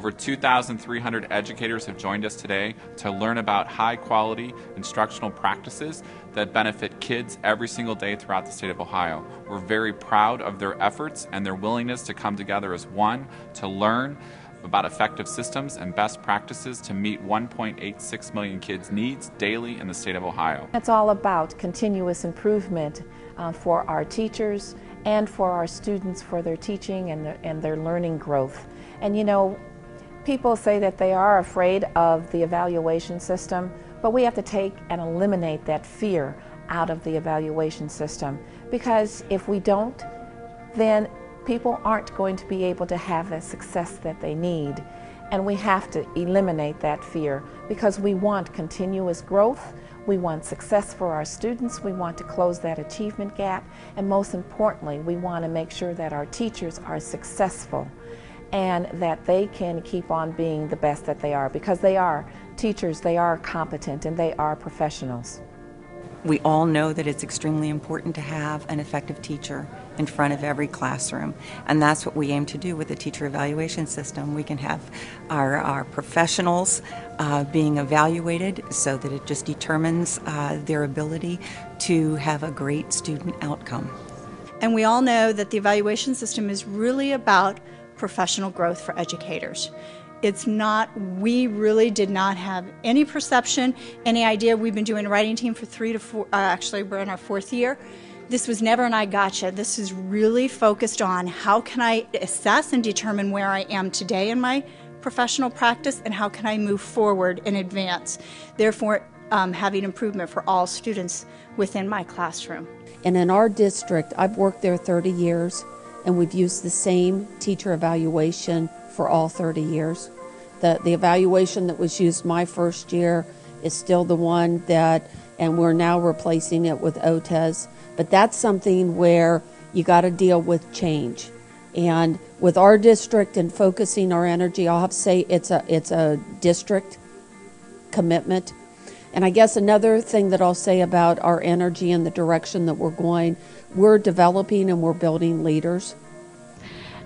Over 2,300 educators have joined us today to learn about high-quality instructional practices that benefit kids every single day throughout the state of Ohio. We're very proud of their efforts and their willingness to come together as one to learn about effective systems and best practices to meet 1.86 million kids' needs daily in the state of Ohio. It's all about continuous improvement for our teachers and for our students, for their teaching and their learning growth. And you know, people say that they are afraid of the evaluation system, but we have to take and eliminate that fear out of the evaluation system, because if we don't, then people aren't going to be able to have the success that they need. And we have to eliminate that fear, because we want continuous growth, we want success for our students, we want to close that achievement gap, and most importantly, we want to make sure that our teachers are successful and that they can keep on being the best that they are, because they are teachers, they are competent, and they are professionals. We all know that it's extremely important to have an effective teacher in front of every classroom, and that's what we aim to do with the teacher evaluation system. We can have our professionals being evaluated so that it just determines their ability to have a great student outcome. And we all know that the evaluation system is really about professional growth for educators. It's not, we really did not have any perception, any idea. We've been doing a writing team for 3 to 4, actually we're in our 4th year. This was never an I gotcha. This is really focused on how can I assess and determine where I am today in my professional practice, and how can I move forward and advance. Therefore, having improvement for all students within my classroom. And in our district, I've worked there 30 years, and we've used the same teacher evaluation for all 30 years. The evaluation that was used my first year is still the one that, and we're now replacing it with OTES. But that's something where you got to deal with change. And with our district and focusing our energy, I'll have to say it's a district commitment. And I guess another thing that I'll say about our energy and the direction that we're going, we're developing and we're building leaders.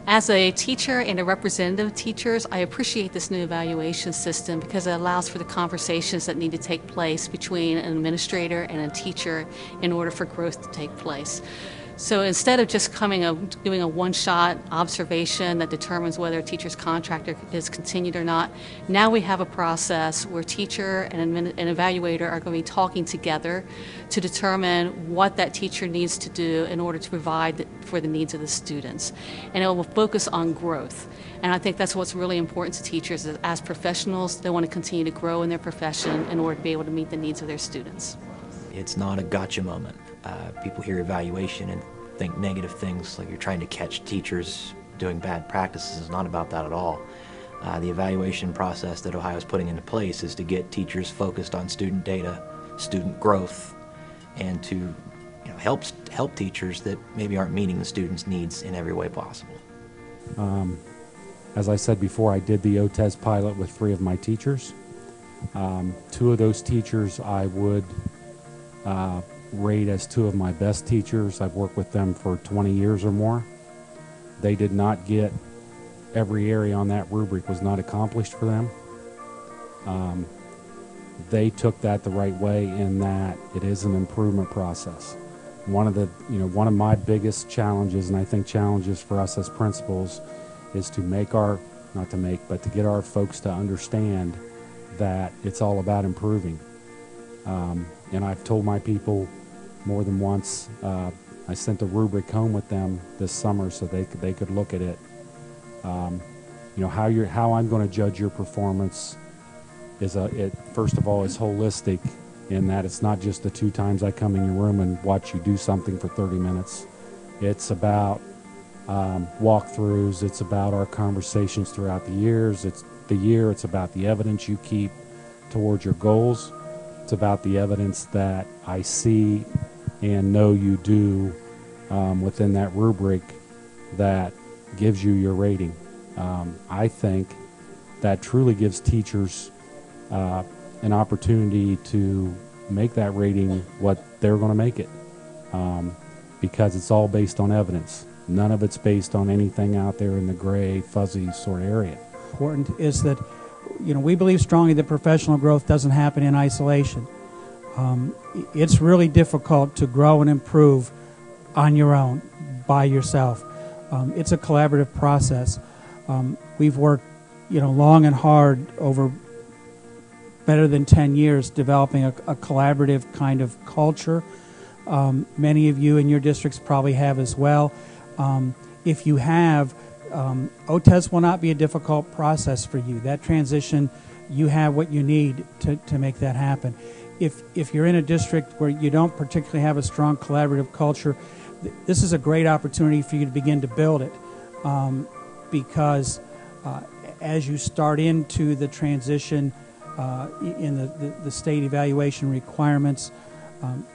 As a teacher and a representative of teachers, I appreciate this new evaluation system because it allows for the conversations that need to take place between an administrator and a teacher in order for growth to take place. So instead of just doing a one-shot observation that determines whether a teacher's contract is continued or not, now we have a process where teacher and an evaluator are going to be talking together to determine what that teacher needs to do in order to provide for the needs of the students. And it will focus on growth. And I think that's what's really important to teachers, is as professionals, they want to continue to grow in their profession in order to be able to meet the needs of their students. It's not a gotcha moment. People hear evaluation and think negative things, like you're trying to catch teachers doing bad practices. It's not about that at all. The evaluation process that Ohio is putting into place is to get teachers focused on student data, student growth, and to help teachers that maybe aren't meeting the students' needs in every way possible. As I said before, I did the OTES pilot with 3 of my teachers. 2 of those teachers I would rate as 2 of my best teachers. I've worked with them for 20 years or more. They did not get, every area on that rubric was not accomplished for them. They took that the right way in that it is an improvement process. One of my biggest challenges, and I think challenges for us as principals, is to to get our folks to understand that it's all about improving. And I've told my people more than once, I sent a rubric home with them this summer so they could look at it. How I'm going to judge your performance is first of all, is holistic, in that it's not just the 2 times I come in your room and watch you do something for 30 minutes. It's about walkthroughs. It's about our conversations throughout the years. It's about the evidence you keep towards your goals. It's about the evidence that I see and know you do within that rubric that gives you your rating. I think that truly gives teachers an opportunity to make that rating what they're going to make it, because it's all based on evidence. None of it's based on anything out there in the gray, fuzzy sort of area. important is that, we believe strongly that professional growth doesn't happen in isolation. It's really difficult to grow and improve on your own, by yourself. It's a collaborative process. We've worked, long and hard over better than 10 years developing a collaborative kind of culture. Many of you in your districts probably have as well. If you have, OTES will not be a difficult process for you. That transition, you have what you need to make that happen. If you're in a district where you don't particularly have a strong collaborative culture, this is a great opportunity for you to begin to build it, because as you start into the transition in the state evaluation requirements,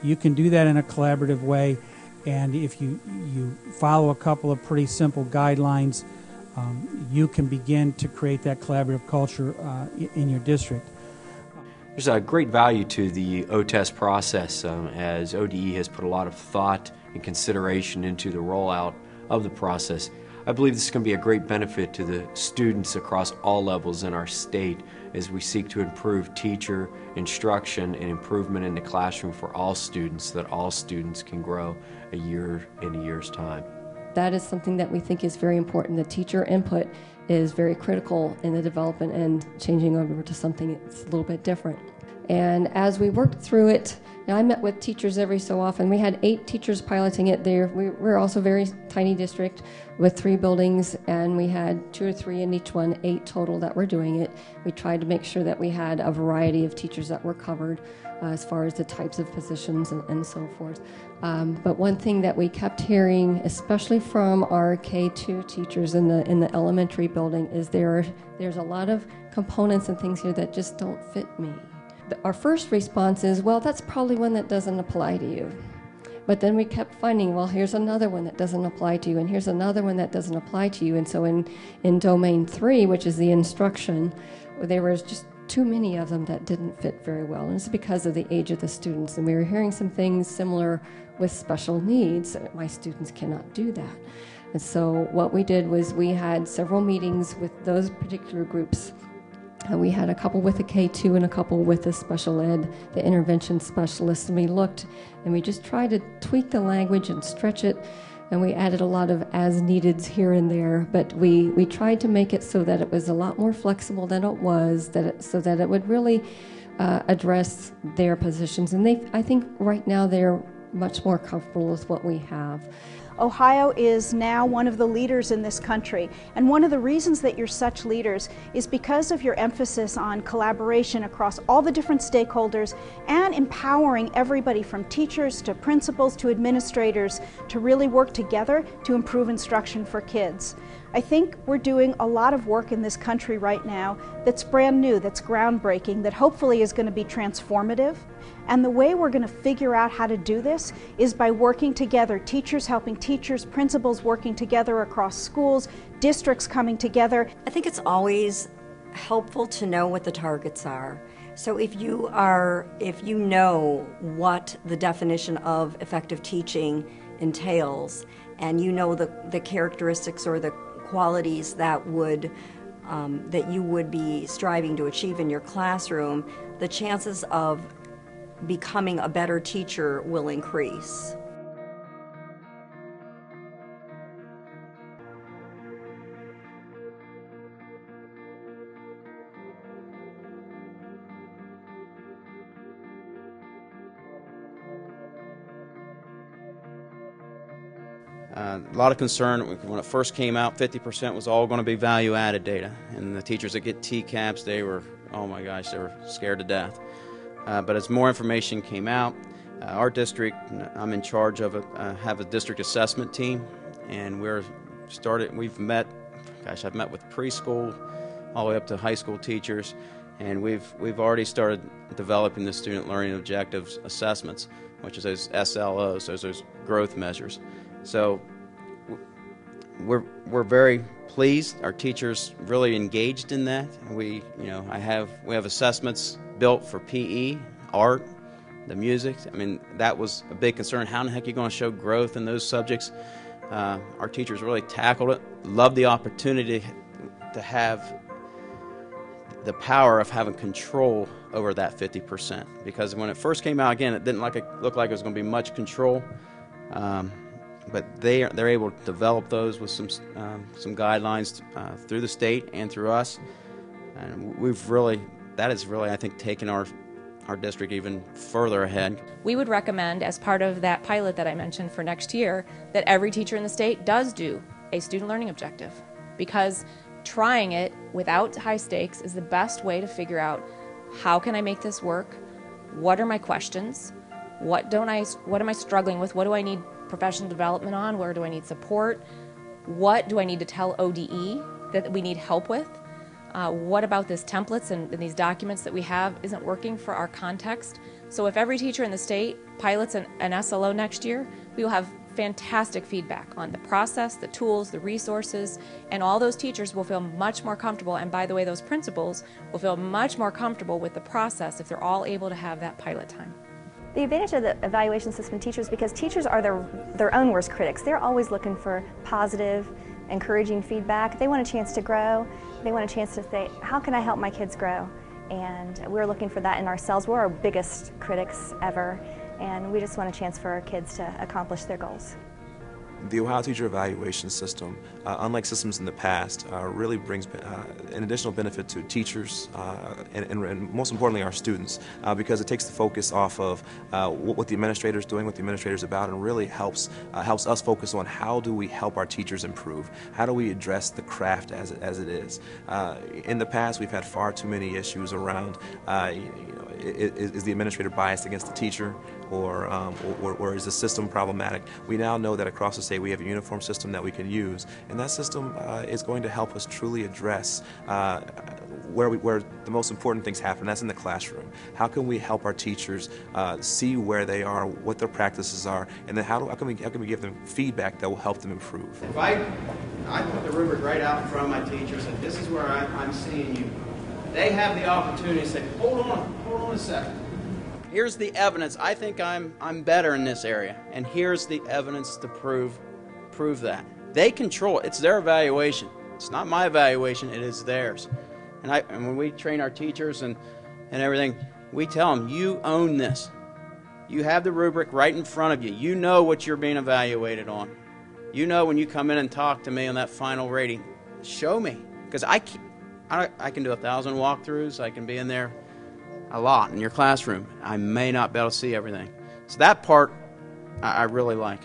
you can do that in a collaborative way, and if you follow a couple of pretty simple guidelines, you can begin to create that collaborative culture in your district. There's a great value to the OTES process, as ODE has put a lot of thought and consideration into the rollout of the process. I believe this is going to be a great benefit to the students across all levels in our state as we seek to improve teacher instruction and improvement in the classroom for all students, so that all students can grow a year in a year's time. That is something that we think is very important. The teacher input is very critical in the development and changing over to something that's a little bit different. And as we worked through it, I met with teachers every so often. We had 8 teachers piloting it there. We're also a very tiny district with 3 buildings, and we had 2 or 3 in each one, 8 total that were doing it. We tried to make sure that we had a variety of teachers that were covered as far as the types of positions and so forth. But one thing that we kept hearing, especially from our K-2 teachers in the elementary building, is there's a lot of components and things here that just don't fit me. Our first response is, well, that's probably one that doesn't apply to you. But then we kept finding, well, here's another one that doesn't apply to you, and here's another one that doesn't apply to you. And so in domain 3, which is the instruction, there was just too many of them that didn't fit very well. And it's because of the age of the students. And we were hearing some things similar with special needs. My students cannot do that. And so what we did was we had several meetings with those particular groups. We had a couple with a K-2 and a couple with a special ed, the intervention specialist, and we looked and we just tried to tweak the language and stretch it, and we added a lot of as-neededs here and there, but we tried to make it so that it was a lot more flexible than it was, so that it would really address their positions. And I think right now they're much more comfortable with what we have. Ohio is now one of the leaders in this country, and one of the reasons that you're such leaders is because of your emphasis on collaboration across all the different stakeholders and empowering everybody from teachers to principals to administrators to really work together to improve instruction for kids. I think we're doing a lot of work in this country right now that's brand new, that's groundbreaking, that hopefully is going to be transformative. And the way we're going to figure out how to do this is by working together, teachers helping teachers, principals working together across schools, districts coming together. I think it's always helpful to know what the targets are. So if you know what the definition of effective teaching entails, and you know the characteristics or the qualities that you would be striving to achieve in your classroom, the chances of becoming a better teacher will increase. A lot of concern when it first came out. 50% was all going to be value-added data, and the teachers that get TCAPs, they were, oh my gosh, they were scared to death. But as more information came out, our district, I'm in charge of it, have a district assessment team, and we've met, gosh, I've met with preschool all the way up to high school teachers, and we've already started developing the student learning objectives assessments, which is those SLOs, those growth measures. So we're very pleased. Our teachers really engaged in that. We have assessments built for PE, art, the music. I mean, that was a big concern. How in the heck are you going to show growth in those subjects? Our teachers really tackled it. Loved the opportunity to have the power of having control over that 50%. Because when it first came out, again, it didn't look like it was going to be much control. But they're able to develop those with some guidelines through the state and through us. And that has really, I think, taken our district even further ahead. We would recommend, as part of that pilot that I mentioned for next year, that every teacher in the state does do a student learning objective, because trying it without high stakes is the best way to figure out, how can I make this work? What are my questions? What am I struggling with? What do I need professional development on? Where do I need support? What do I need to tell ODE that we need help with? What about these templates and these documents that we have isn't working for our context? So if every teacher in the state pilots an SLO next year, we will have fantastic feedback on the process, the tools, the resources, and all those teachers will feel much more comfortable. And by the way, those principals will feel much more comfortable with the process if they're all able to have that pilot time. The advantage of the evaluation system teachers, because teachers are their own worst critics. They're always looking for positive, encouraging feedback. They want a chance to grow. They want a chance to say, how can I help my kids grow? And we're looking for that in ourselves. We're our biggest critics ever, and we just want a chance for our kids to accomplish their goals. The Ohio Teacher Evaluation System, unlike systems in the past, really brings an additional benefit to teachers and most importantly our students, because it takes the focus off of what the administrator is doing, what the administrator is about, and really helps us focus on how do we help our teachers improve, how do we address the craft as it is. In the past, we've had far too many issues around is the administrator biased against the teacher, or is the system problematic? We now know that across the state we have a uniform system that we can use, and that system is going to help us truly address where the most important things happen. That's in the classroom. How can we help our teachers see where they are, what their practices are, and then how can we give them feedback that will help them improve? If I put the rubric right out in front of my teachers and this is where I'm seeing you, they have the opportunity to say, hold on a second. Here's the evidence. I think I'm better in this area, and here's the evidence to prove that. They control it. It's their evaluation. It's not my evaluation. It is theirs. And when we train our teachers and everything, we tell them, you own this. You have the rubric right in front of you. You know what you're being evaluated on. You know when you come in and talk to me on that final rating, show me, because I can do 1,000 walkthroughs. I can be in there a lot in your classroom. I may not be able to see everything. So that part I really like.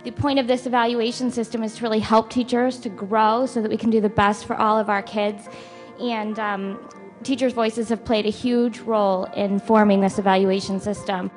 The point of this evaluation system is to really help teachers to grow so that we can do the best for all of our kids. And teachers' voices have played a huge role in forming this evaluation system.